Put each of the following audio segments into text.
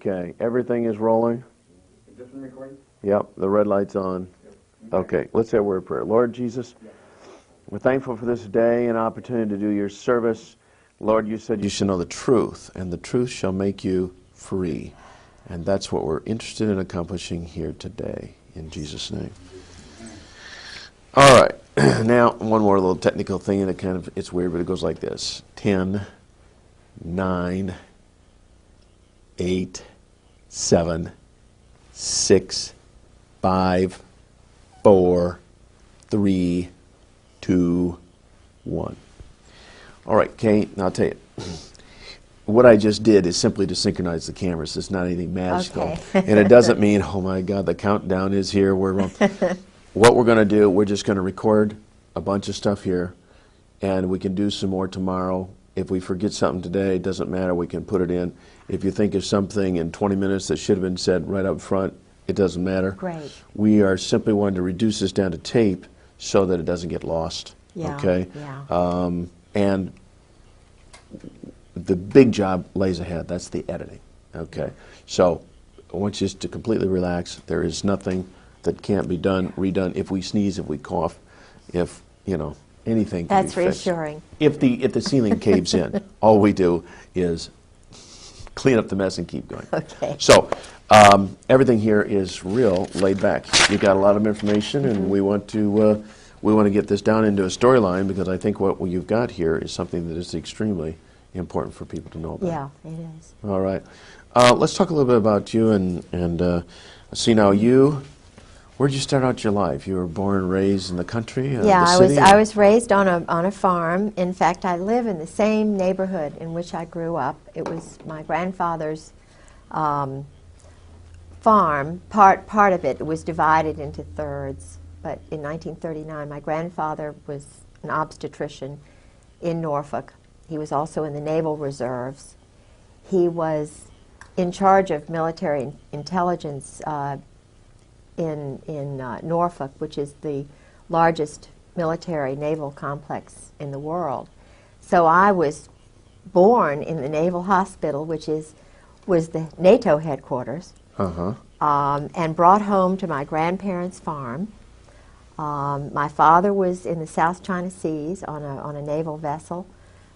Okay, everything is rolling? Different recording? Yep, the red light's on. Okay, let's say a word of prayer. Lord Jesus, we're thankful for this day and opportunity to do your service. Lord, you said you should know the truth, and the truth shall make you free. And that's what we're interested in accomplishing here today, in Jesus' name. All right, now one more little technical thing, and it's weird, but it goes like this. 10, 9, 8, 7, 6, 5, 4, 3, 2, 1. All right, Kate, now I'll tell you. What I just did is simply to synchronize the cameras. It's not anything magical. Okay. And it doesn't mean, oh my God, the countdown is here. What we're going to do, we're just going to record a bunch of stuff here, and we can do some more tomorrow. If we forget something today, it doesn't matter. We can put it in. If you think of something in 20 minutes that should have been said right up front, it doesn't matter. Great. We are simply wanting to reduce this down to tape so that it doesn't get lost. Yeah, okay? yeah. And the big job lays ahead. That's the editing. Okay? So I want you to completely relax. There is nothing that can't be done, redone. If we sneeze, if we cough, if, anything can be That's fixed. reassuring. If the ceiling caves in, all we do is clean up the mess and keep going. Okay. So everything here is real laid back. You got a lot of information, and we want to get this down into a storyline, because I think what you've got here is something that is extremely important for people to know about. Yeah, it is. All right. Let's talk a little bit about you and see now where'd you start out your life? You were born and raised in the country, Yeah, the city? I was raised on a farm. In fact, I live in the same neighborhood in which I grew up. It was my grandfather's farm. Part of it was divided into thirds. But in 1939, my grandfather was an obstetrician in Norfolk. He was also in the Naval Reserves. He was in charge of military intelligence in Norfolk, which is the largest military naval complex in the world. So I was born in the Naval Hospital, which was the NATO headquarters, and brought home to my grandparents' farm. My father was in the South China Seas on a naval vessel.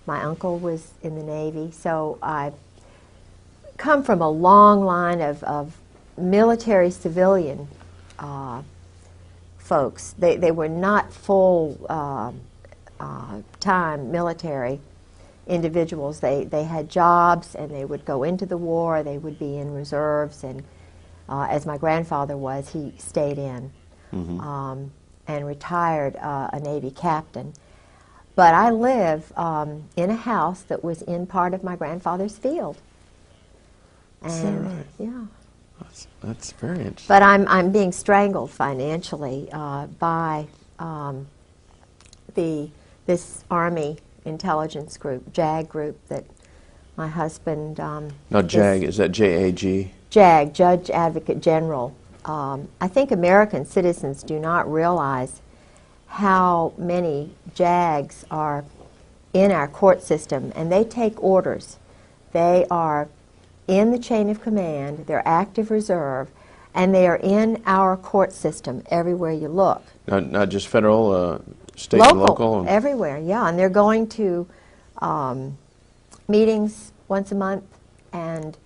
My uncle was in the Navy. So I come from a long line of military civilian folks. They were not full time military individuals. They had jobs, and they would go into the war. They would be in reserves, and as my grandfather was, he stayed in and retired a Navy captain. But I live in a house that was in part of my grandfather's field. And is that right? Yeah. That's very interesting. But I'm being strangled financially by this Army intelligence group, JAG group, that my husband. Now, JAG, is that JAG? JAG, Judge Advocate General. I think American citizens do not realize how many JAGs are in our court system, and they take orders. They are in the chain of command, they're active reserve, and they are in our court system everywhere you look. Not just federal, state and local? Everywhere, yeah. And they're going to meetings once a month, and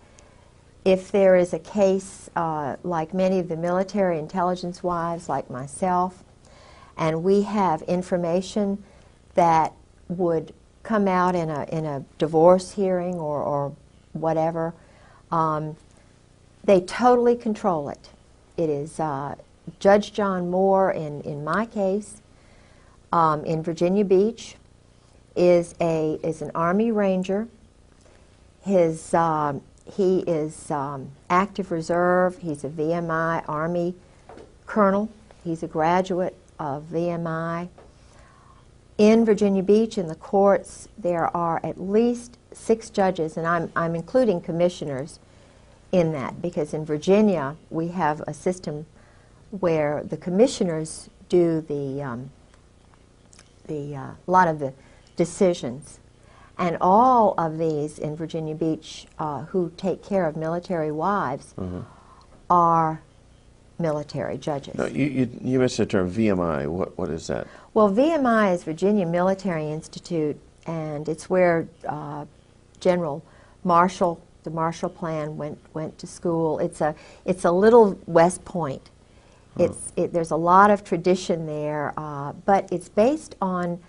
if there is a case like many of the military intelligence wives like myself, and we have information that would come out in a divorce hearing or whatever, they totally control it. It is Judge John Moore in my case in Virginia Beach is an Army Ranger. He is active reserve. He's a VMI Army colonel. He's a graduate of VMI. In Virginia Beach, in the courts, there are at least 6 judges, and I'm including commissioners in that, because in Virginia we have a system where the commissioners do a lot of the decisions, And all of these in Virginia Beach who take care of military wives are military judges. No, you mentioned the term VMI. What is that? Well, VMI is Virginia Military Institute, and it's where General Marshall, the Marshall Plan, went to school. It's a little West Point. There's a lot of tradition there, but it's based on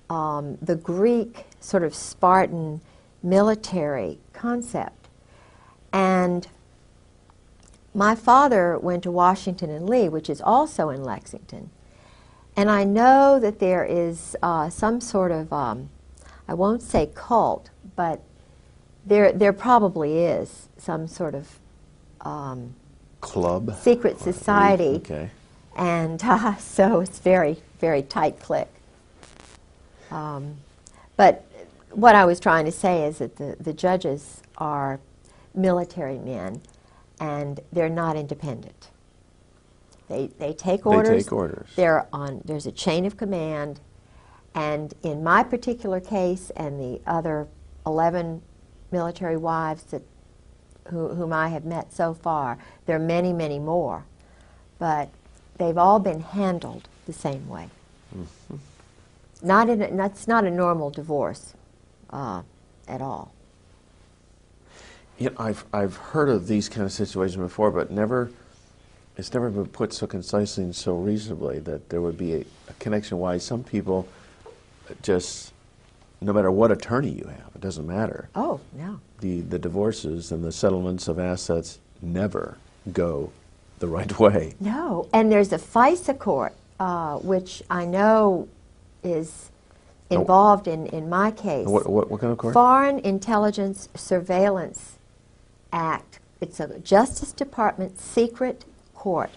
the Greek sort of Spartan military concept. And my father went to Washington and Lee, which is also in Lexington. And I know that there is some sort of, I won't say cult, but there probably is some sort of Club? secret society. Okay. And so it's very, very tight clique. But what I was trying to say is that the judges are military men, and they're not independent. They take orders. They take orders. There's a chain of command, and in my particular case and the other 11 military wives whom I have met so far, there are many, many more, but they've all been handled the same way. Mm-hmm. That's not a normal divorce at all. You know, I've heard of these kind of situations before, but it's never been put so concisely and so reasonably that there would be a connection why some people just, no matter what attorney you have, it doesn't matter. Oh, no. The divorces and the settlements of assets never go the right way. No, and there's a FISA court, which I know is involved in my case. What kind of court? Foreign Intelligence Surveillance Act. It's a Justice Department secret court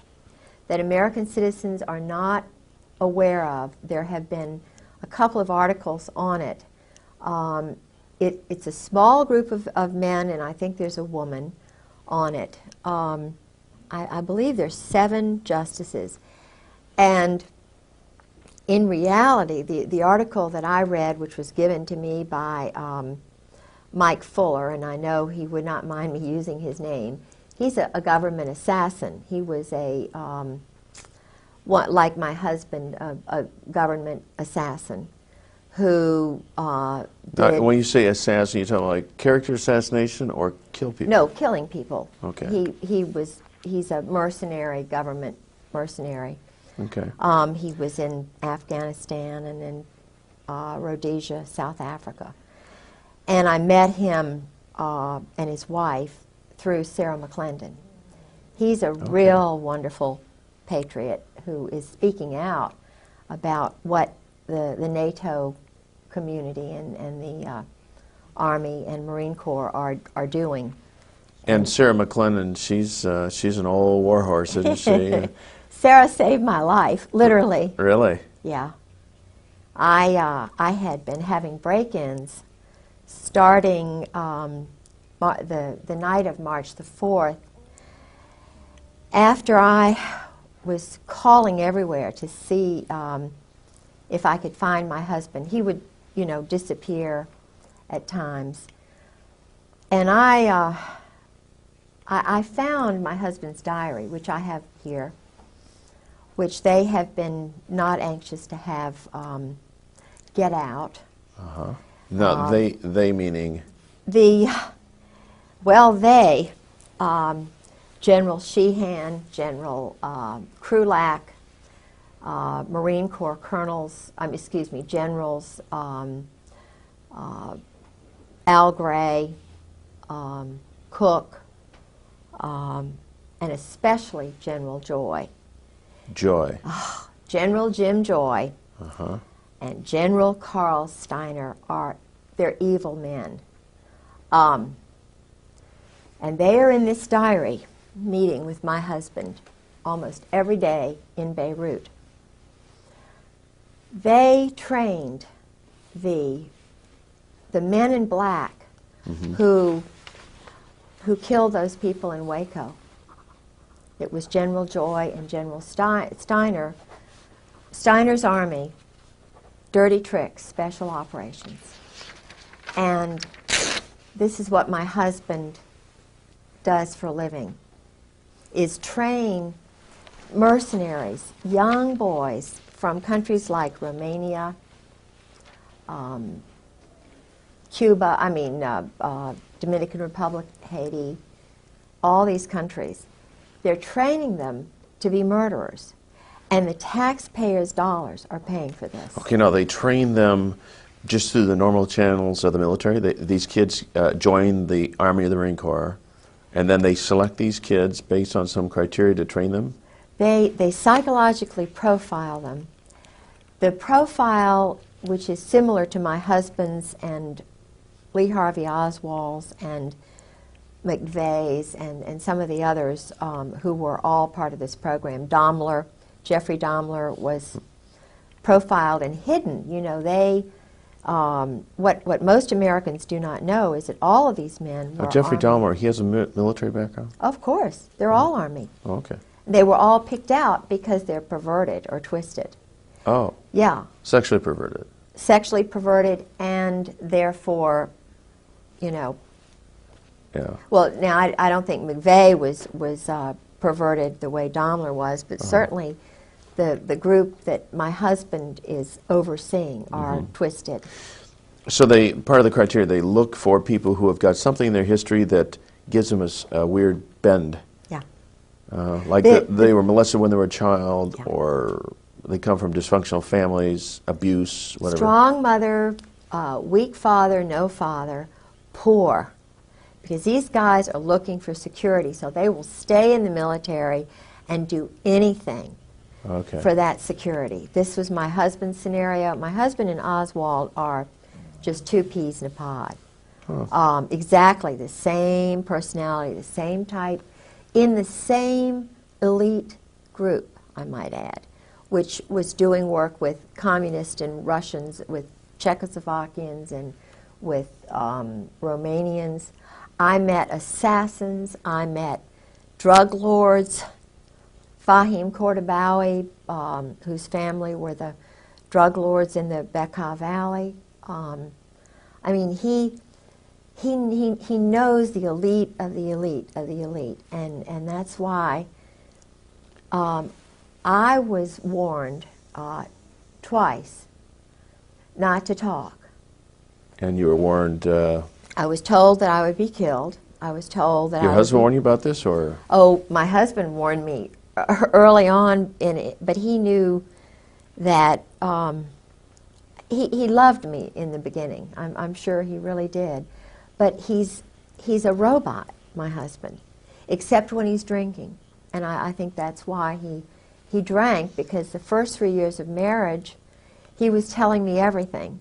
that American citizens are not aware of. There have been a couple of articles on it. It's a small group of men, and I think there's a woman on it. I believe there's 7 justices. And in reality, the article that I read, which was given to me by Mike Fuller, and I know he would not mind me using his name, he's a government assassin. He was like my husband, a government assassin who did... When you say assassin, you're talking like character assassination or kill people? No, killing people. Okay. He's a mercenary, government mercenary. Okay. He was in Afghanistan and in Rhodesia, South Africa. And I met him and his wife through Sarah McClendon. He's a real wonderful patriot who is speaking out about what the NATO community and the Army and Marine Corps are doing. And Sarah McClendon, she's an old warhorse, isn't she? Sarah saved my life, literally. Really? Yeah. I had been having break-ins starting the night of March the 4th, after I was calling everywhere to see if I could find my husband. He would, disappear at times. And I found my husband's diary, which I have here, which they have been not anxious to have get out. Uh-huh. No, they meaning? General Sheehan, General Krulak, Marine Corps colonels, generals, Al Gray, Cook, and especially General Joy. Joy. General Jim Joy Uh-huh. and General Carl Steiner they're evil men. And they are in this diary meeting with my husband almost every day in Beirut. They trained the men in black who killed those people in Waco. It was General Joy and General Steiner. Steiner's army, dirty tricks, special operations. And this is what my husband does for a living, is train mercenaries, young boys from countries like Romania, Cuba, Dominican Republic, Haiti, all these countries. They're training them to be murderers. And the taxpayers' dollars are paying for this. Okay, now they train them just through the normal channels of the military. These kids join the Army or the Marine Corps, and then they select these kids based on some criteria to train them? They psychologically profile them. The profile, which is similar to my husband's and Lee Harvey Oswald's and McVeigh's and some of the others who were all part of this program. Jeffrey Dahmler was profiled and hidden. You know, what most Americans do not know is that all of these men were Jeffrey Army. Dahmer, he has a military background? Of course. They're all Army. Oh, okay. They were all picked out because they're perverted or twisted. Oh. Yeah. Sexually perverted. Sexually perverted and therefore, you know. Yeah. Well, now I don't think McVeigh was perverted the way Dahmler was, but certainly the group that my husband is overseeing are twisted. So part of the criteria, they look for people who have got something in their history that gives them a weird bend. Yeah. Like they were molested when they were a child, Yeah. or they come from dysfunctional families, abuse, whatever. Strong mother, weak father, no father, poor. Because these guys are looking for security, so they will stay in the military and do anything for that security. This was my husband's scenario. My husband and Oswald are just two peas in a pod. Huh. Exactly the same personality, the same type, in the same elite group, I might add, which was doing work with communists and Russians, with Czechoslovakians and with Romanians. I met assassins, I met drug lords, Fahim Kordobawi, whose family were the drug lords in the Bekaa Valley. I mean, he knows the elite of the elite of the elite, and that's why I was warned twice not to talk. And you were warned... I was told that I would be killed. I was told that Your husband warned you about this, or? Oh, my husband warned me early on in it, but he knew that he loved me in the beginning. I'm sure he really did. But he's a robot, my husband, except when he's drinking. And I think that's why he drank, because the first 3 years of marriage, he was telling me everything.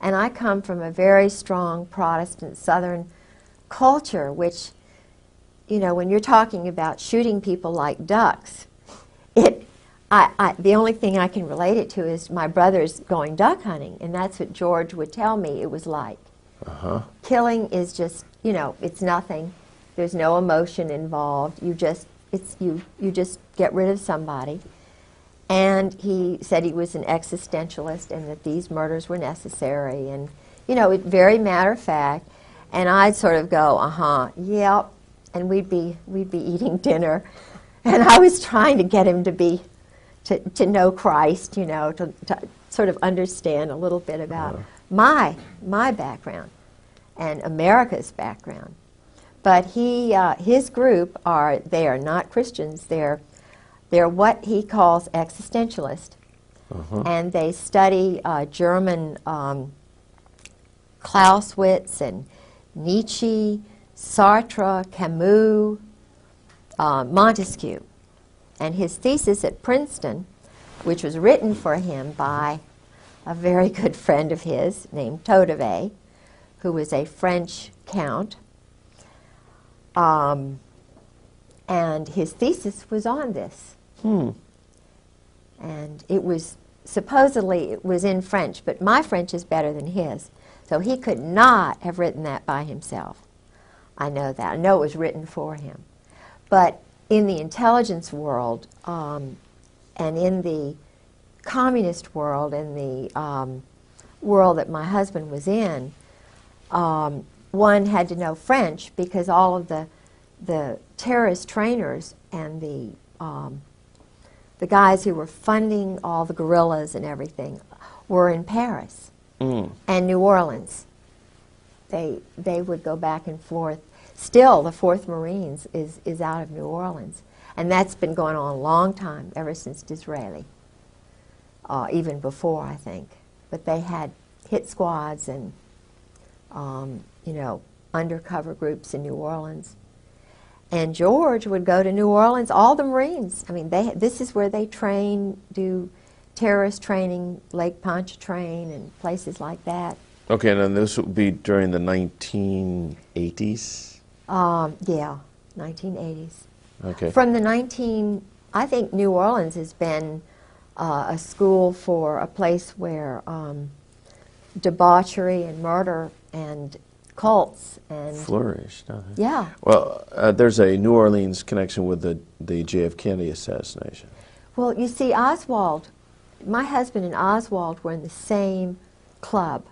And I come from a very strong Protestant Southern culture, which, you know, when you're talking about shooting people like ducks, the only thing I can relate it to is my brother's going duck hunting, and that's what George would tell me it was like. Killing is just, you know, it's nothing. There's no emotion involved. You just get rid of somebody. And he said he was an existentialist and that these murders were necessary, and, you know, very matter of fact. And I'd sort of go, yep, and we'd be eating dinner, and I was trying to get him to know Christ, you know, to sort of understand a little bit about my background and America's background. But his group they are not Christians. They're what he calls existentialist, and they study German Clausewitz and Nietzsche, Sartre, Camus, Montesquieu. And his thesis at Princeton, which was written for him by a very good friend of his named Todeve, who was a French count, and his thesis was on this. And it was, supposedly it was in French, but my French is better than his. So he could not have written that by himself. I know that. I know it was written for him. But in the intelligence world, and in the communist world, in the world that my husband was in, one had to know French because all of the terrorist trainers and the guys who were funding all the guerrillas and everything were in Paris and New Orleans. They would go back and forth. Still, the 4th Marines is out of New Orleans. And that's been going on a long time, ever since Disraeli, even before, I think. But they had hit squads and, you know, undercover groups in New Orleans. And George would go to New Orleans, all the Marines. I mean, this is where they train, do terrorist training, Lake Pontchartrain and places like that. Okay, and then this would be during the 1980s? Yeah, 1980s. Okay. From the I think New Orleans has been a school for a place where debauchery and murder and cults and flourished. yeah. Well, there's a New Orleans connection with the JF Kennedy assassination. Well, you see, Oswald, my husband and Oswald were in the same club.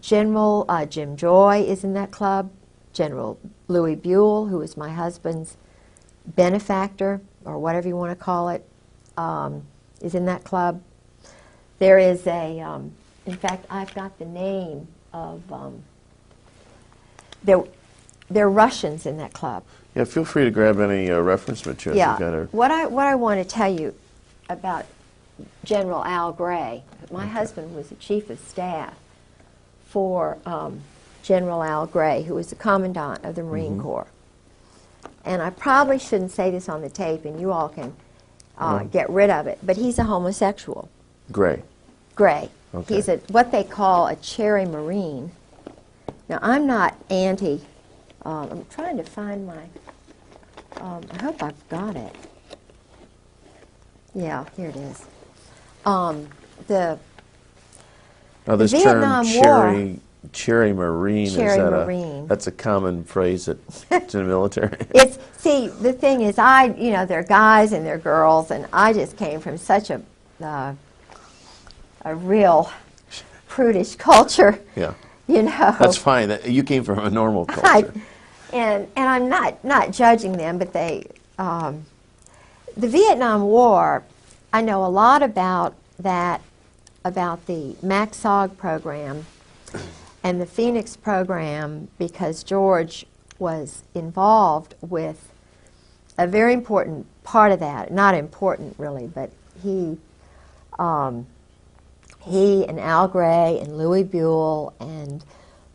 General Jim Joy is in that club. General Louis Buell, who is my husband's benefactor, or whatever you want to call it, is in that club. There is a, in fact, I've got the name of, there are Russians in that club. Yeah, feel free to grab any reference materials. Yeah, You've got our what I want to tell you about General Al Gray, my husband was the chief of staff for General Al Gray, who was the commandant of the Marine Corps. And I probably shouldn't say this on the tape, and you all can get rid of it, but he's a homosexual. Gray. Gray. Okay. He's what they call a cherry Marine. Now, I'm not anti, I'm trying to find my, I hope I've got it. Yeah, here it is. Now, this Vietnam term cherry Marine, Cherry is that Marine. that's a common phrase in the military? See, the thing is, you know, they're guys and they're girls, and I just came from such a real prudish culture. Yeah. You know. That's fine. You came from a normal culture. And I'm not judging them, but they, the Vietnam War, I know a lot about that, about the MACSOG program and the Phoenix program, because George was involved with a very important part of that. Not important, really, but he and Al Gray and Louis Buell and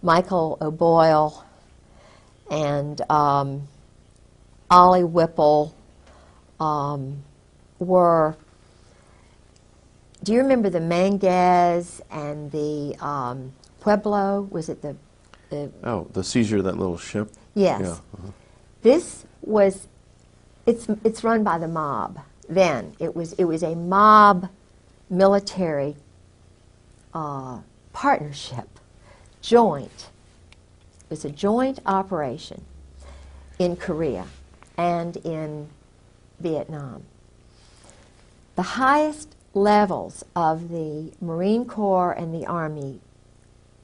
Michael O'Boyle and Ollie Whipple were. Do you remember the Manguez and the Pueblo? Was it the Oh, the seizure of that little ship? Yes. Yeah. This was, it's run by the mob. Then it was a mob military partnership, joint. It was a joint operation in Korea and in Vietnam. The highest levels of the Marine Corps and the Army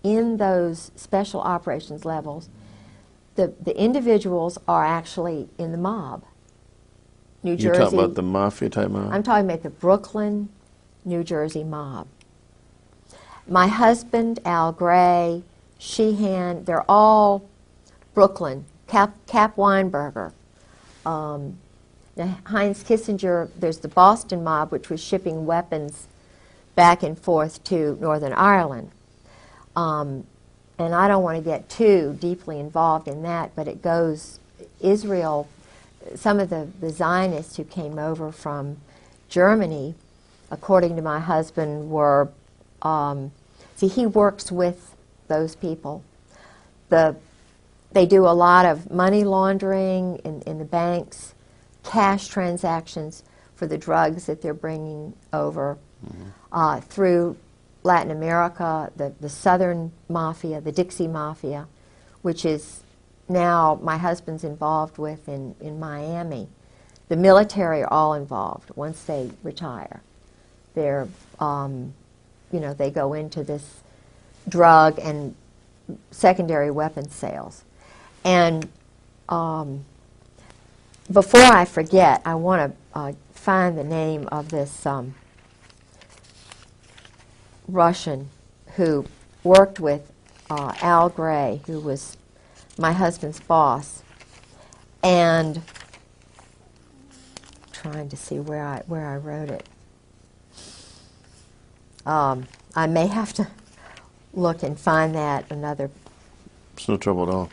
in those special operations levels, the individuals are actually in the mob. New Jersey. You're talking about the mafia type mob? I'm talking about the Brooklyn, New Jersey mob. My husband, Al Gray, Sheehan, they're all Brooklyn. Cap Weinberger. Heinz Kissinger, there's the Boston mob, which was shipping weapons back and forth to Northern Ireland. And I don't want to get too deeply involved in that, but it goes, Israel, some of the Zionists who came over from Germany, according to my husband, were, see, he works with those people. They do a lot of money laundering in the banks, cash transactions for the drugs that they're bringing over through Latin America, the Southern Mafia, the Dixie Mafia, which is now my husband's involved with in Miami. The military are all involved once they retire. They're, you know, they go into this drug and secondary weapons sales. And before I forget, I want to find the name of this Russian who worked with Al Gray, who was my husband's boss, and trying to see where I wrote it. I may have to look and find that another. It's no trouble at all.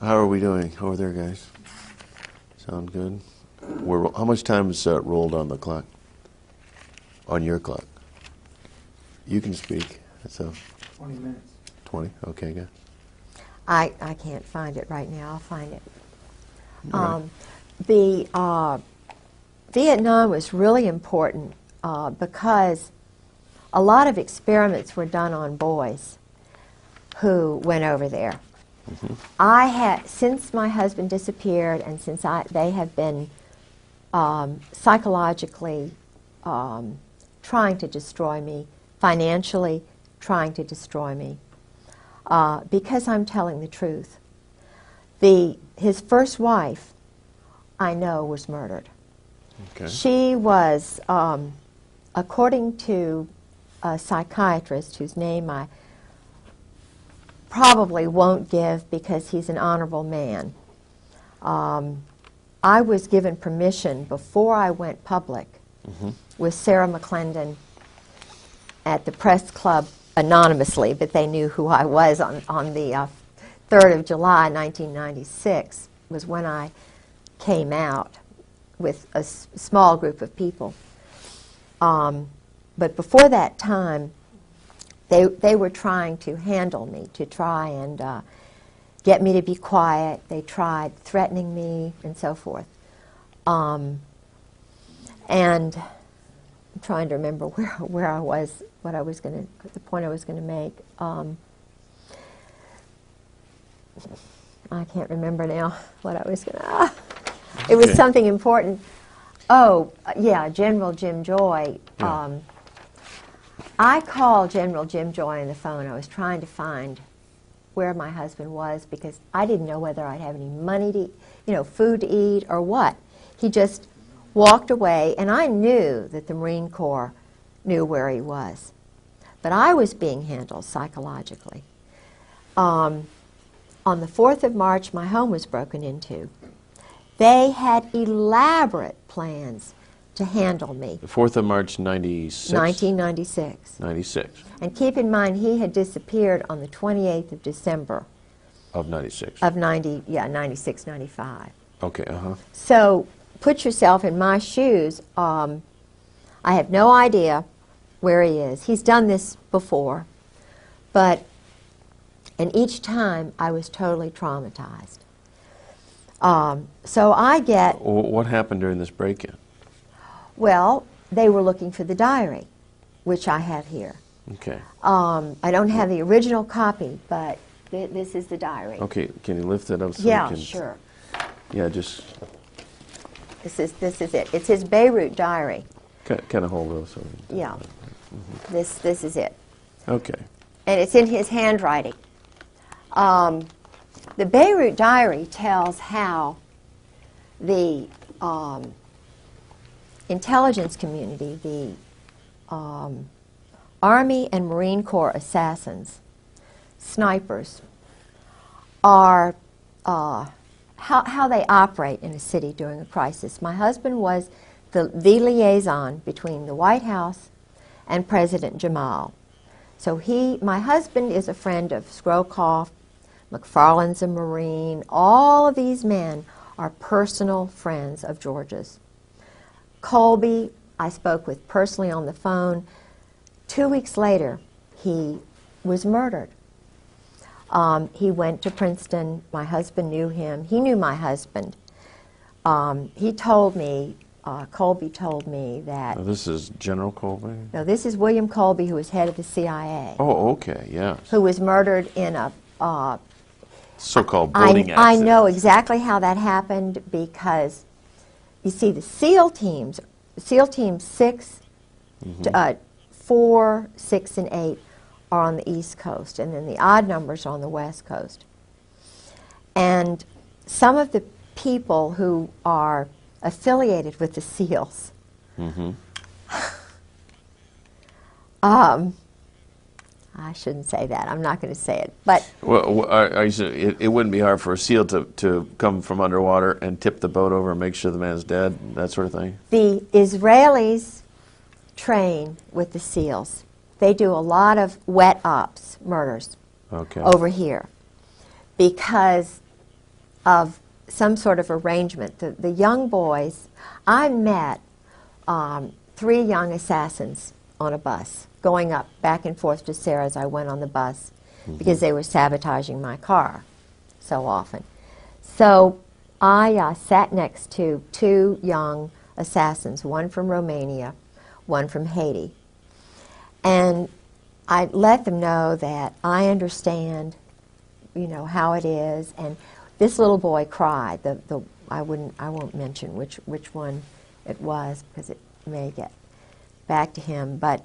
How are we doing over there, guys? Sound good? How much time is rolled on the clock? On your clock? You can speak. So 20 minutes. 20? Okay, good. I can't find it right now. I'll find it. All right. The Vietnam was really important because a lot of experiments were done on boys who went over there. Mm-hmm. I had, since my husband disappeared and since they have been psychologically trying to destroy me, financially trying to destroy me, because I'm telling the truth. His first wife, I know, was murdered. Okay. She was, according to a psychiatrist whose name I probably won't give because he's an honorable man. I was given permission before I went public with Sarah McClendon at the press club anonymously, but they knew who I was on the 3rd of July, 1996, was when I came out with a small group of people. But before that time, they were trying to handle me, to try and get me to be quiet. They tried threatening me and so forth. And I'm trying to remember where I was, what I was going to, the point I was going to make. I can't remember now what I was going to. It was something important. Oh, yeah, General Jim Joy. Yeah. I called General Jim Joy on the phone. I was trying to find where my husband was because I didn't know whether I'd have any money to, food to eat or what. He just walked away, and I knew that the Marine Corps knew where he was. But I was being handled psychologically. On the 4th of March, my home was broken into. They had elaborate plans to handle me. The 4th of March, 96? 1996. 96. And keep in mind, he had disappeared on the 28th of December. Of 96. Of 96, 95. Okay, So put yourself in my shoes. I have no idea where he is. He's done this before. And each time I was totally traumatized. So I get... What happened during this break-in? Well, they were looking for the diary, which I have here. Okay. I don't have the original copy, but this is the diary. Okay, can you lift it up so Yeah, we can... sure. Yeah, just... This is it. It's his Beirut diary. Kind of hold those. So Yeah. This is it. Okay. And it's in his handwriting. The Beirut diary tells how the intelligence community, the Army and Marine Corps assassins, snipers, are how they operate in a city during a crisis. My husband was the liaison between the White House and President Jamal. So my husband is a friend of Scrowcroft, McFarland's a Marine. All of these men are personal friends of George's. Colby, I spoke with personally on the phone. 2 weeks later, he was murdered. He went to Princeton. My husband knew him. He knew my husband. He told me, Colby told me that... Now this is General Colby? No, this is William Colby, who was head of the CIA. Oh, okay, yeah. Who was murdered in a... so-called boating accident. I know exactly how that happened because, you see, the SEAL teams, SEAL Team 6, 4, 6, and 8, are on the East Coast, and then the odd numbers are on the West Coast. And some of the people who are affiliated with the SEALs, I shouldn't say that. I'm not going to say it. But Well, it wouldn't be hard for a SEAL to come from underwater and tip the boat over and make sure the man's dead, that sort of thing? the Israelis train with the SEALs. They do a lot of wet ops, murders, Okay. over here because of some sort of arrangement. The young boys, I met 3 young assassins on a bus, going up back and forth to Sarah as I went on the bus because they were sabotaging my car so often. So I sat next to 2 young assassins, one from Romania, one from Haiti. And I let them know that I understand, you know, how it is. And this little boy cried. I won't mention which one it was because it may get back to him. But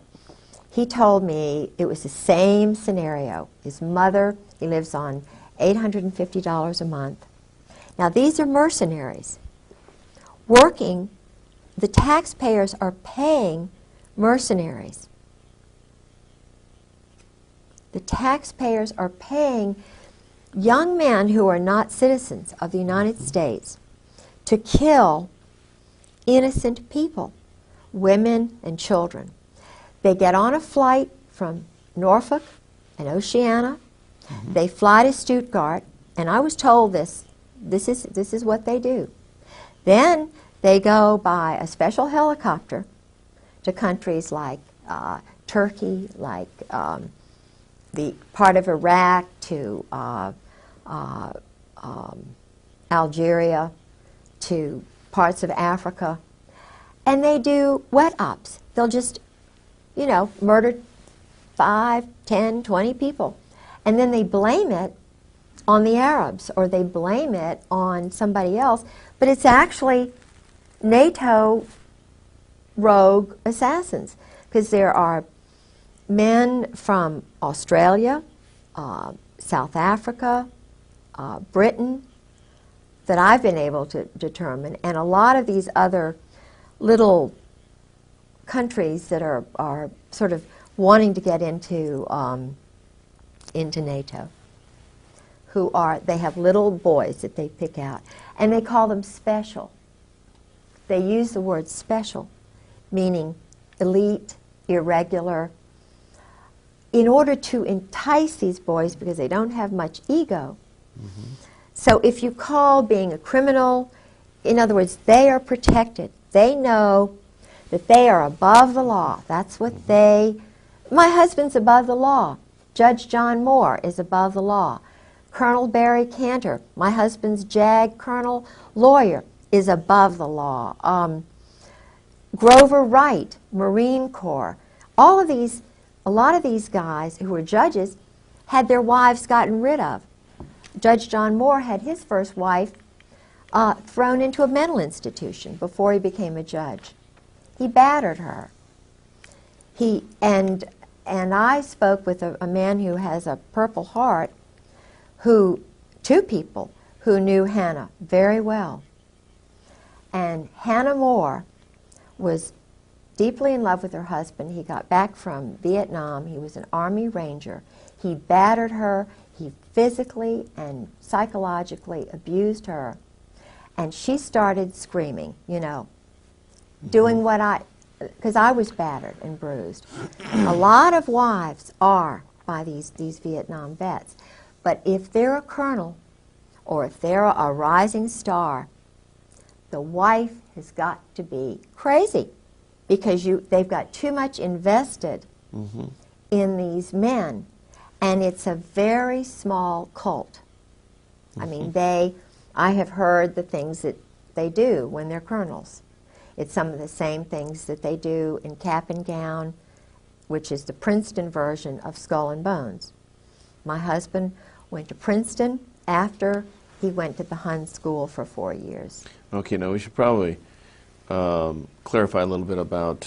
he told me it was the same scenario. His mother, he lives on $850 a month. Now these are mercenaries working. The taxpayers are paying mercenaries. The taxpayers are paying young men who are not citizens of the United States to kill innocent people, women and children. They get on a flight from Norfolk and Oceana. They fly to Stuttgart, and I was told this is what they do. Then they go by a special helicopter to countries like Turkey, like the part of Iraq, to Algeria, to parts of Africa, and they do wet ops. They'll just, you know, murder 5, 10, 20 people, and then they blame it on the Arabs or they blame it on somebody else, but it's actually NATO rogue assassins, because there are men from Australia, South Africa, Britain, that I've been able to determine, and a lot of these other little countries that are sort of wanting to get into NATO, they have little boys that they pick out, and they call them special. They use the word special, meaning elite, irregular, in order to entice these boys because they don't have much ego. So if you call being a criminal, in other words, they are protected. They know that they are above the law. That's what my husband's above the law. Judge John Moore is above the law. Colonel Barry Cantor, my husband's JAG colonel lawyer, is above the law. Grover Wright, Marine Corps. A lot of these guys who were judges had their wives gotten rid of. Judge John Moore had his first wife thrown into a mental institution before he became a judge. He battered her. And I spoke with a man who has a Purple Heart, 2 people who knew Hannah very well. And Hannah Moore was deeply in love with her husband. He got back from Vietnam. He was an Army Ranger. He battered her. He physically and psychologically abused her. And she started screaming, you know, doing because I was battered and bruised. A lot of wives are by these Vietnam vets. But if they're a colonel or if they're a rising star, the wife has got to be crazy because they've got too much invested in these men. And it's a very small cult. I mean, I have heard the things that they do when they're colonels. It's some of the same things that they do in Cap and Gown, which is the Princeton version of Skull and Bones. My husband went to Princeton after he went to the Hun School for 4 years. Okay, now we should probably clarify a little bit about,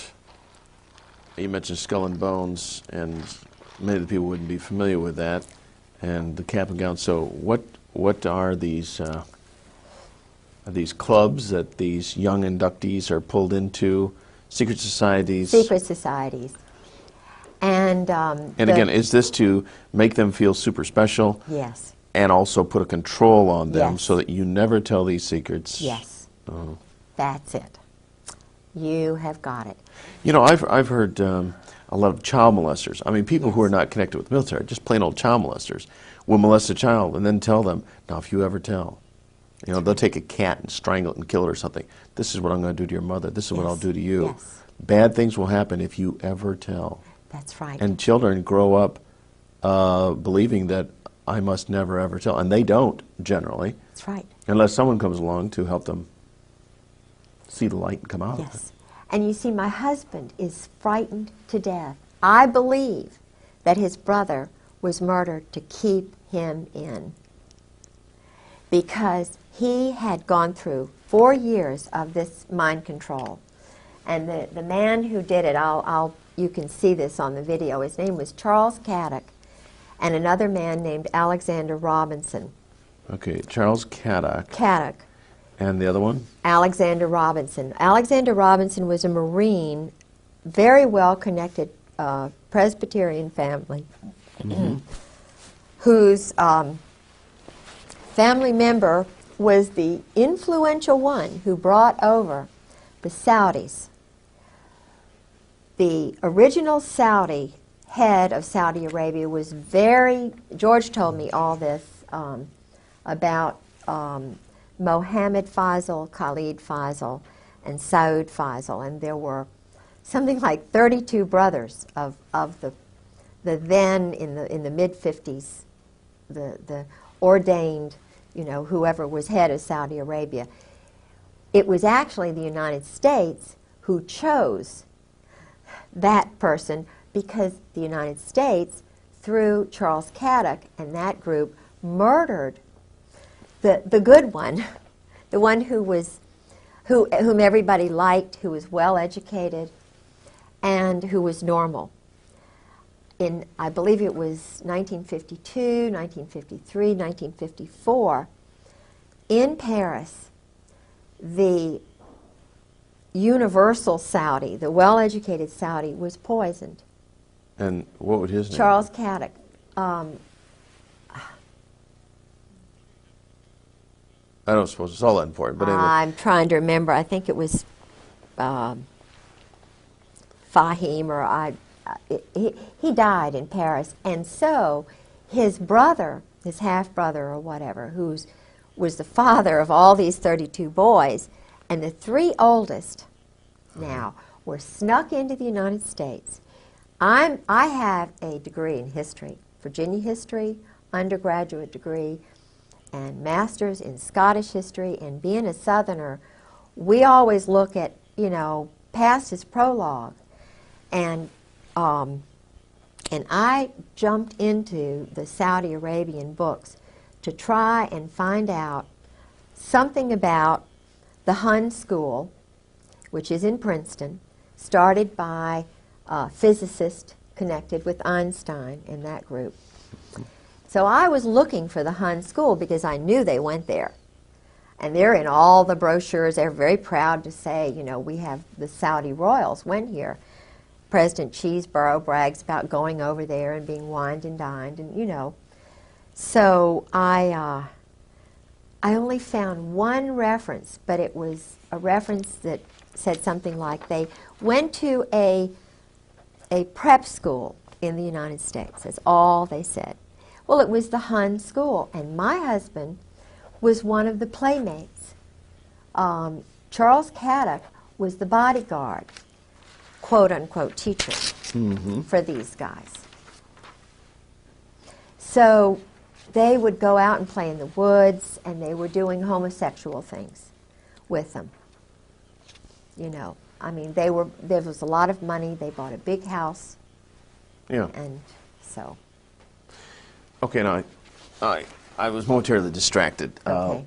you mentioned Skull and Bones, and many of the people wouldn't be familiar with that, and the cap and gown. So what are these clubs that these young inductees are pulled into? Secret societies? Secret societies. And again, is this to make them feel super special? Yes. And also put a control on them Yes. so that you never tell these secrets? Yes. Oh. That's it. You have got it. You know, I've heard a lot of child molesters. I mean, people who are not connected with the military, just plain old child molesters, will molest a child and then tell them, now if you ever tell, you know, they'll take a cat and strangle it and kill it or something. This is what I'm going to do to your mother. This is what I'll do to you. Yes. Bad things will happen if you ever tell. That's right. And children grow up believing that I must never ever tell. And they don't, generally. That's right. Unless someone comes along to help them see the light and come out of it. Yes. And you see, my husband is frightened to death. I believe that his brother was murdered to keep him in, because he had gone through 4 years of this mind control. And the man who did it, you can see this on the video, his name was Charles Caddock, and another man named Alexander Robinson. Okay, Charles Caddock. Caddock. And the other one? Alexander Robinson. Alexander Robinson was a Marine, very well-connected Presbyterian family, whose family member was the influential one who brought over the Saudis. The original Saudi head of Saudi Arabia was George told me all this about Mohammed Faisal, Khalid Faisal, and Saud Faisal, and there were something like 32 brothers of the then in the mid-50s, the ordained, you know, whoever was head of Saudi Arabia. It was actually the United States who chose that person, because the United States, through Charles Caddock and that group, murdered the good one, the one whom everybody liked, who was well educated, and who was normal. In, I believe it was 1952, 1953, 1954, in Paris, the universal Saudi, the well-educated Saudi, was poisoned. And what would his name? Charles Caddock. I don't suppose it's all that important, but anyway. I'm trying to remember. I think it was Fahim, or he died in Paris. And so his brother, his half-brother or whatever, was the father of all these 32 boys, and the 3 oldest now were snuck into the United States. I have a degree in history, Virginia history, undergraduate degree, and master's in Scottish history. And being a Southerner, we always look at, you know, past is prologue. And I jumped into the Saudi Arabian books to try and find out something about the Hun School, which is in Princeton, started by a physicist connected with Einstein in that group. So I was looking for the Hun School because I knew they went there. And they're in all the brochures. They're very proud to say, you know, we have the Saudi royals went here. President Cheeseborough brags about going over there and being wined and dined, and you know. So I only found one reference, but it was a reference that said something like they went to a prep school in the United States. That's all they said. Well, it was the Hun School, and my husband was one of the playmates. Charles Caddock was the bodyguard, quote-unquote teacher for these guys. So they would go out and play in the woods, and they were doing homosexual things with them. You know, I mean, there was a lot of money. They bought a big house. Yeah. And so. Okay, now, I was momentarily distracted. Okay.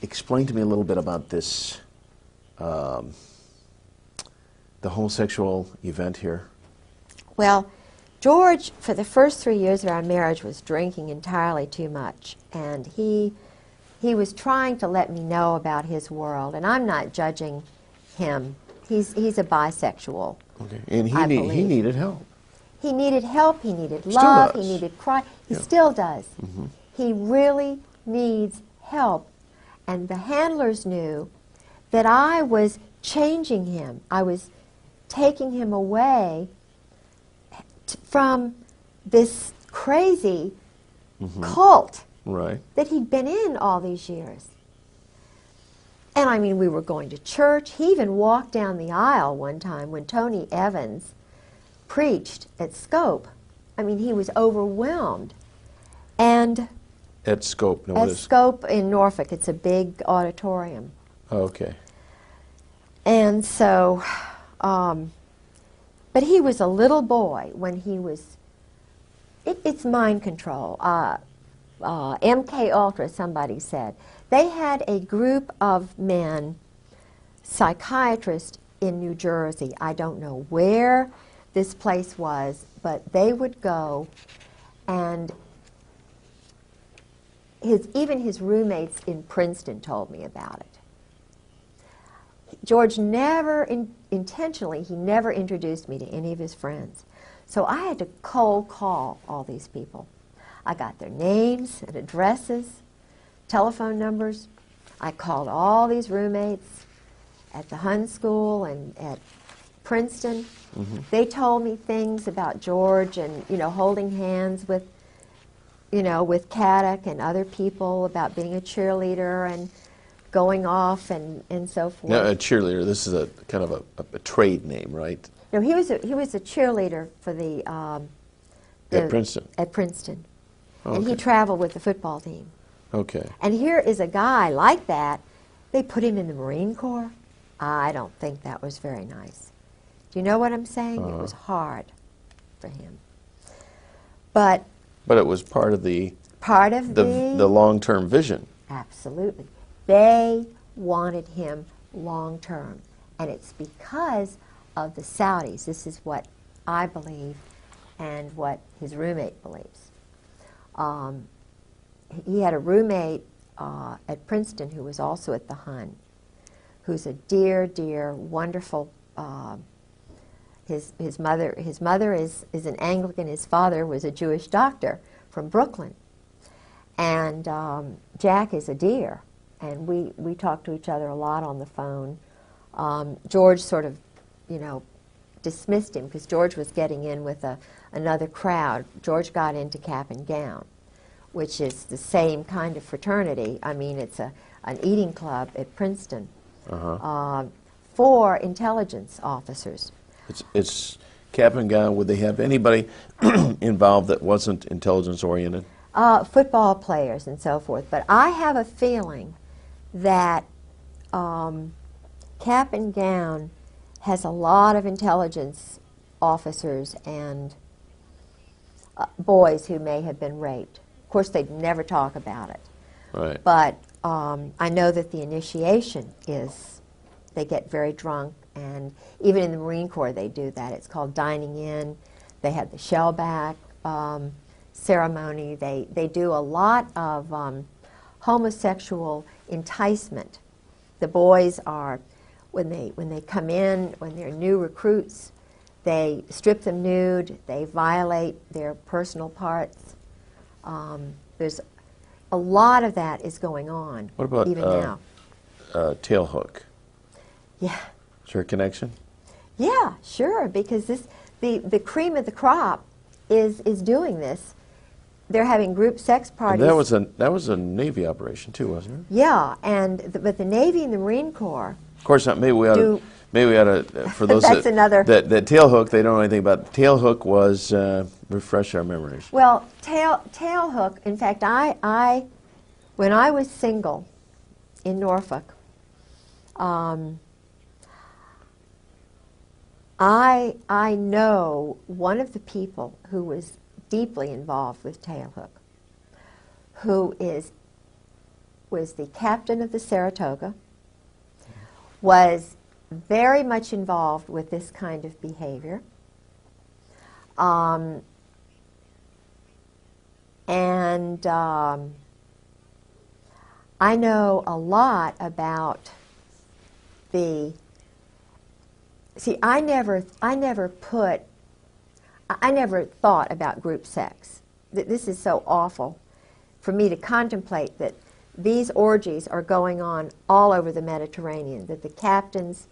Explain to me a little bit about this, the homosexual event here. Well, George, for the first 3 years of our marriage, was drinking entirely too much, and he was trying to let me know about his world, and I'm not judging him. He's a bisexual. Okay. And I he believe. needed help. He needed help. He needed Still love. does. He needed cry. He Yeah. still does. Mhm. He really needs help, and the handlers knew that I was changing him. I was taking him away from this crazy cult Right. that he'd been in all these years. And I mean, we were going to church. He even walked down the aisle one time when Tony Evans preached at Scope. I mean, he was overwhelmed. And At Scope. No, at it is. Scope in Norfolk, it's a big auditorium. Okay. And so, but he was a little boy when he was, it's mind control. MK Ultra, somebody said. They had a group of men, psychiatrists in New Jersey. I don't know where this place was, but they would go, and even his roommates in Princeton told me about it. George never, intentionally, he never introduced me to any of his friends. So I had to cold call all these people. I got their names and addresses, telephone numbers. I called all these roommates at the Hun School and at Princeton. Mm-hmm. They told me things about George and, holding hands with, with Caddick and other people, about being a cheerleader and going off and so forth. Now, a cheerleader, this is a kind of a trade name, right? No, he was a cheerleader for the At Princeton. At Princeton. And he Okay. traveled with the football team. Okay. And here is a guy like that. They put him in the Marine Corps. I don't think that was very nice. Do you know what I'm saying? It was hard for him. But But it was part of the part of the long-term vision. Absolutely. They wanted him long term. And it's because of the Saudis. This is what I believe and what his roommate believes. He had a roommate at Princeton who was also at the Hun, who's a dear, dear, wonderful. His mother is an Anglican. His father was a Jewish doctor from Brooklyn, and Jack is a dear, and we talk to each other a lot on the phone. George sort of, dismissed him because George was getting in with another crowd. George got into Cap and Gown, which is the same kind of fraternity. I mean, it's an eating club at Princeton for intelligence officers. It's cap and gown. Would they have anybody involved that wasn't intelligence-oriented? Football players and so forth. But I have a feeling that Cap and Gown has a lot of intelligence officers and boys who may have been raped. Of course, they'd never talk about it. Right. But I know that the initiation is, they get very drunk, and even in the Marine Corps they do that. It's called dining in. They have the shellback ceremony. They do a lot of homosexual enticement. The boys are, when they come in, when they're new recruits, they strip them nude, they violate their personal parts. There's a lot of that is going on. What about even now? Tailhook? Yeah. Is there a connection? Yeah, sure, because the cream of the crop is doing this. They're having group sex parties. And that was a Navy operation too, wasn't it? Yeah, but the Navy and the Marine Corps. Of course, maybe we ought to for those That's another. that tailhook, they don't know anything about. Tailhook was refresh our memories. Well, tailhook. In fact, when I was single in Norfolk, I know one of the people who was deeply involved with tailhook, who was the captain of the Saratoga, was very much involved with this kind of behavior. And I know a lot about the. See, I never thought about group sex. This is so awful for me to contemplate that these orgies are going on all over the Mediterranean, that the captains,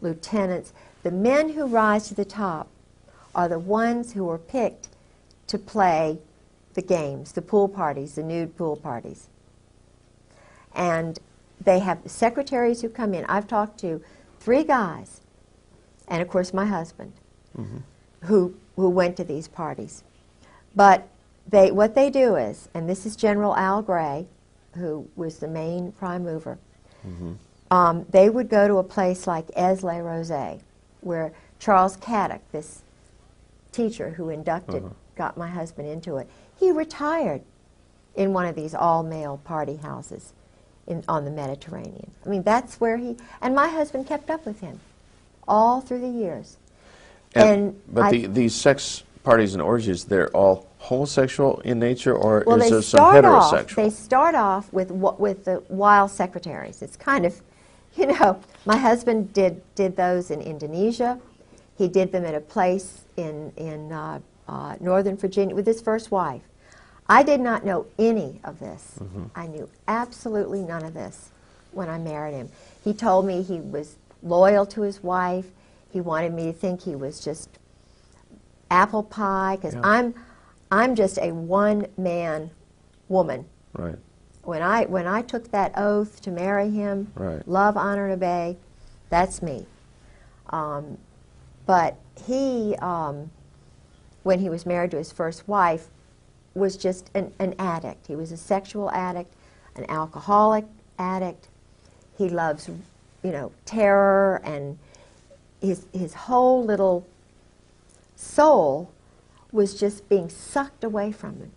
lieutenants, the men who rise to the top are the ones who are picked to play the games, the pool parties, the nude pool parties. And they have secretaries who come in. I've talked to 3 guys, and of course my husband, who went to these parties. But what they do is, and this is General Al Gray, who was the main prime mover, they would go to a place like Aix-les-Rosés, where Charles Caddock, this teacher who inducted, got my husband into it, he retired in one of these all-male party houses on the Mediterranean. I mean, that's where and my husband kept up with him all through the years. But these sex parties and orgies, they're all homosexual in nature, or well, is there some heterosexual? They start off with the wild secretaries. It's kind of, you know, my husband did those in Indonesia. He did them at a place in Northern Virginia with his first wife. I did not know any of this. I knew absolutely none of this when I married him. He told me he was loyal to his wife. He wanted me to think he was just apple pie, because I'm just a one-man woman. Right. When I took that oath to marry him, love, honor, and obey, that's me. But he, when he was married to his first wife, was just an addict. He was a sexual addict, an alcoholic addict. He loves, you know, terror, and his whole little soul was just being sucked away from him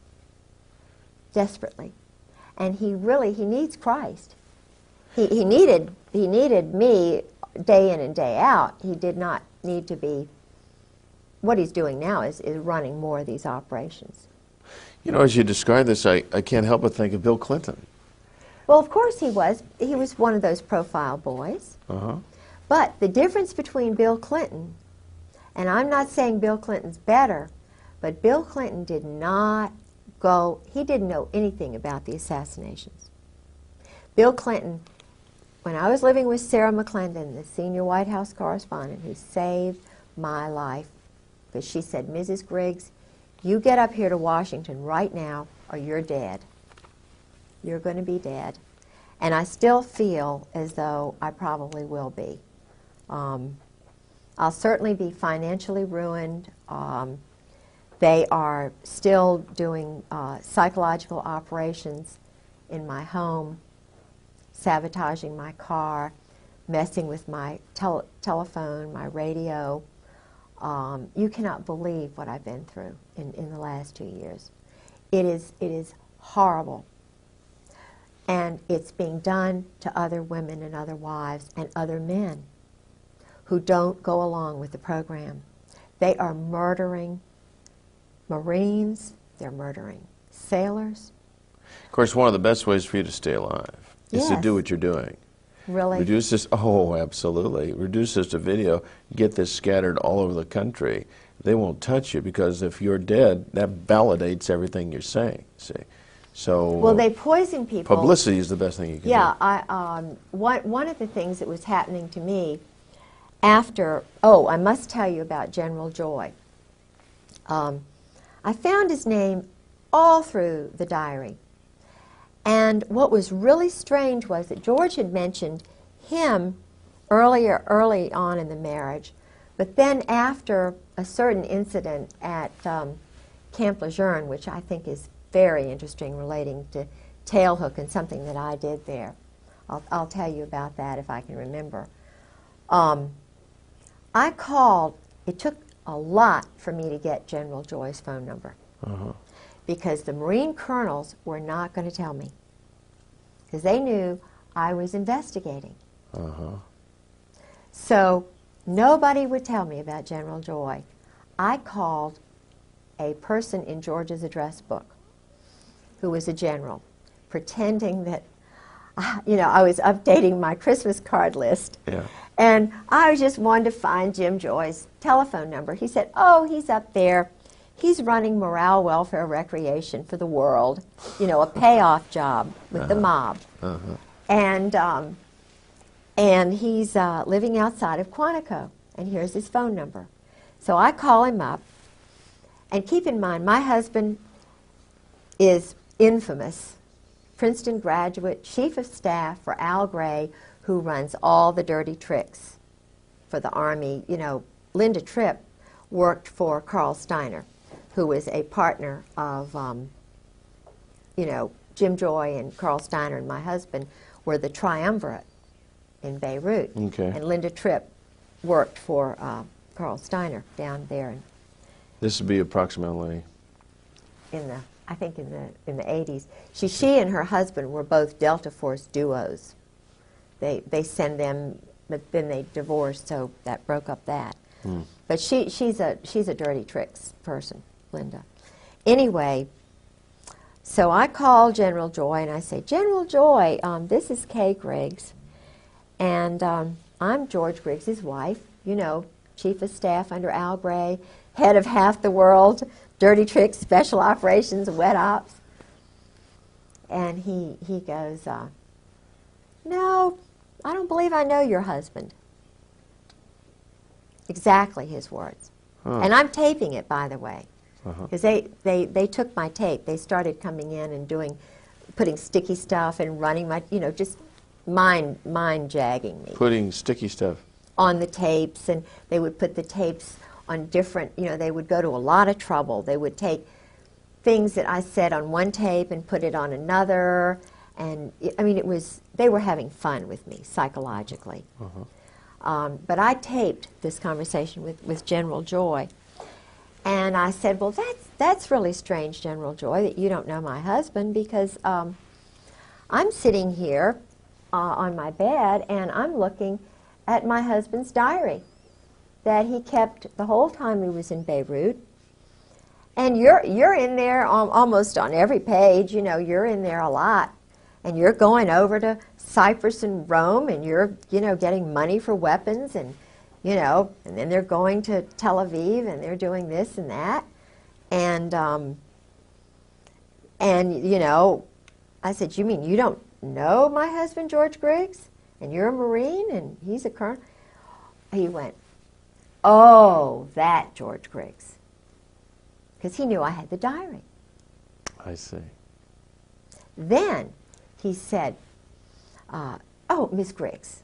desperately. And he needs Christ. He needed me day in and day out. He did not need to be. What he's doing now is running more of these operations. You know, as you describe this, I can't help but think of Bill Clinton. Well, of course he was. He was one of those profile boys. But the difference between Bill Clinton, and I'm not saying Bill Clinton's better, but Bill Clinton did not he didn't know anything about the assassinations. Bill Clinton, when I was living with Sarah McClendon, the senior White House correspondent who saved my life, because she said, Mrs. Griggs, you get up here to Washington right now or you're dead. You're going to be dead. And I still feel as though I probably will be. I'll certainly be financially ruined. They are still doing psychological operations in my home, sabotaging my car, messing with my telephone, my radio. You cannot believe what I've been through in the last 2 years. It is horrible. And it's being done to other women and other wives and other men who don't go along with the program. They are murdering Marines, they're murdering sailors. Of course, one of the best ways for you to stay alive is to do what you're doing. Really? Reduce this, absolutely. Reduce this to video, get this scattered all over the country. They won't touch you, because if you're dead, that validates everything you're saying, see. So, well, they poison people. Publicity is the best thing you can do. One of the things that was happening to me after, I must tell you about General Joy. I found his name all through the diary. And what was really strange was that George had mentioned him early on in the marriage, but then after a certain incident at Camp Lejeune, which I think is very interesting, relating to tailhook and something that I did there. I'll tell you about that if I can remember. I called. It took a lot for me to get General Joy's phone number, because the Marine colonels were not going to tell me, because they knew I was investigating. So nobody would tell me about General Joy. I called a person in George's address book who was a general, pretending that, I was updating my Christmas card list. Yeah. And I just wanted to find Jim Joy's telephone number. He said, oh, he's up there. He's running morale, welfare, recreation for the world, a payoff job with the mob. And he's living outside of Quantico, and here's his phone number. So I call him up, and keep in mind, my husband is infamous, Princeton graduate, chief of staff for Al Gray, who runs all the dirty tricks for the Army. Linda Tripp worked for Carl Steiner, who was a partner of, Jim Joy and Carl Steiner and my husband were the triumvirate in Beirut. Okay. And Linda Tripp worked for Carl Steiner down there This would be approximately... in the 80s. She and her husband were both Delta Force duos. They send them, but then they divorced, so that broke up that. But she's a dirty tricks person, Linda. Anyway, so I call General Joy and I say, General Joy, this is Kay Griggs, and I'm George Griggs's wife, chief of staff under Al Gray, head of half the world, dirty tricks, special operations, wet ops. And he goes, no, I don't believe I know your husband. Exactly his words. And I'm taping it, by the way, because they took my tape. They started coming in and putting sticky stuff and running my, just mind jagging me. Putting sticky stuff On the tapes, and they would put the tapes on different, they would go to a lot of trouble. They would take things that I said on one tape and put it on another, and they were having fun with me psychologically. But I taped this conversation with General Joy, and I said, well, that's really strange, General Joy, that you don't know my husband, because I'm sitting here on my bed, and I'm looking at my husband's diary that he kept the whole time he was in Beirut. And you're in there almost on every page, you're in there a lot. And you're going over to Cyprus and Rome, and you're, getting money for weapons, and, and then they're going to Tel Aviv, and they're doing this and that. And I said, you mean you don't know my husband, George Griggs? And you're a Marine, and he's a colonel? He went, oh, that George Griggs. Because he knew I had the diary. I see. Then he said, oh, Miss Griggs,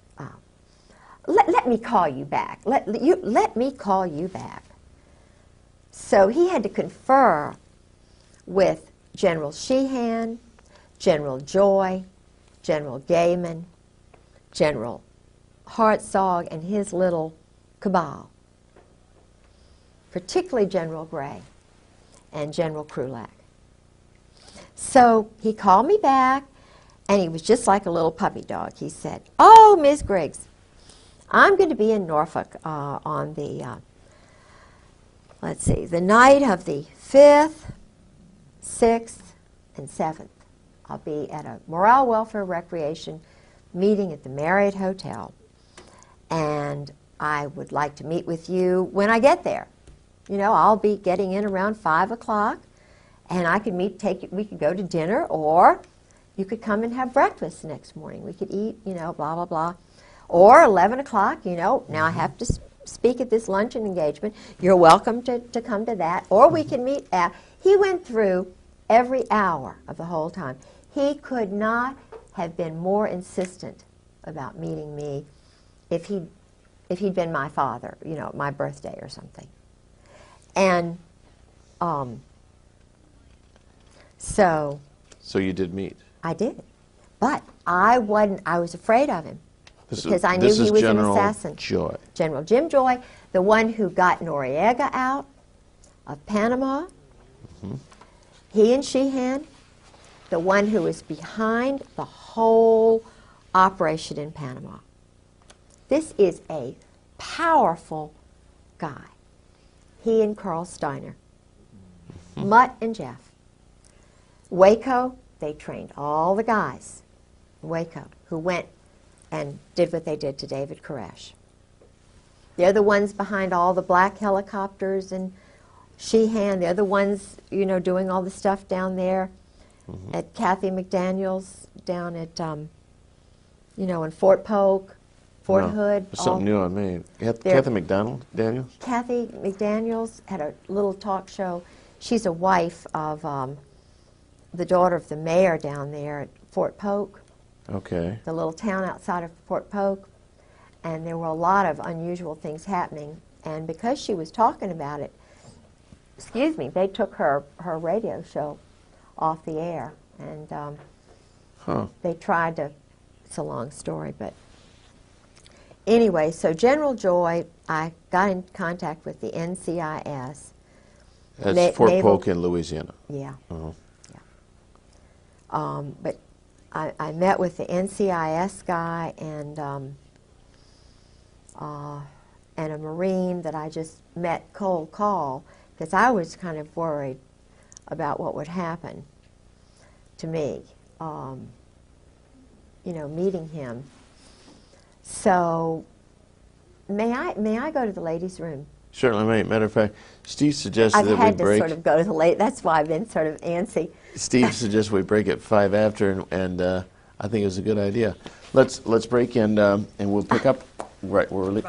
let me call you back. Let me call you back. So he had to confer with General Sheehan, General Joy, General Gaiman, General Hartzog, and his little cabal, particularly General Gray and General Krulak. So he called me back, and he was just like a little puppy dog. He said, oh, Miss Griggs, I'm going to be in Norfolk on the, the night of the 5th, 6th, and 7th. I'll be at a morale, welfare, recreation meeting at the Marriott Hotel, and I would like to meet with you when I get there. I'll be getting in around 5 o'clock, and I could we could go to dinner, or you could come and have breakfast the next morning. We could eat, blah, blah, blah. Or 11 o'clock, now I have to speak at this luncheon engagement. You're welcome to come to that. Or we can meet at... He went through every hour of the whole time. He could not have been more insistent about meeting me if he'd been my father, my birthday or something. And so you did meet? I did. But I was afraid of him because I knew he was an assassin. Joy. General Jim Joy, the one who got Noriega out of Panama. He and Sheehan, the one who was behind the whole operation in Panama. This is a powerful guy. he and Carl Steiner. Mutt and Jeff. Waco, they trained all the guys in Waco who went and did what they did to David Koresh. They're the ones behind all the black helicopters and Sheehan. They're the ones, you know, doing all the stuff down there at Kathy McDaniel's down at, you know, in Fort Polk, Fort Hood. That's something new on me. Kathy McDonald, Daniel? Kathy McDaniel's had a little talk show. She's a wife of the daughter of the mayor down there at Fort Polk. Okay. The little town outside of Fort Polk. And there were a lot of unusual things happening. And because she was talking about it, excuse me, they took her radio show off the air. And they tried to, it's a long story, but anyway, so General Joy, I got in contact with the NCIS. That's Fort Polk in Louisiana. Yeah. Uh-huh. Yeah. But I met with the NCIS guy and a Marine that I just met cold call because I was kind of worried about what would happen to me, you know, meeting him. So may I go to the ladies' room? Certainly, matter of fact, Steve suggested I've that we had to break. sort of go to the late. That's why I've been sort of antsy. Steve suggests we break at 5 after, and I think it's a good idea. Let's break and we'll pick up right where we're.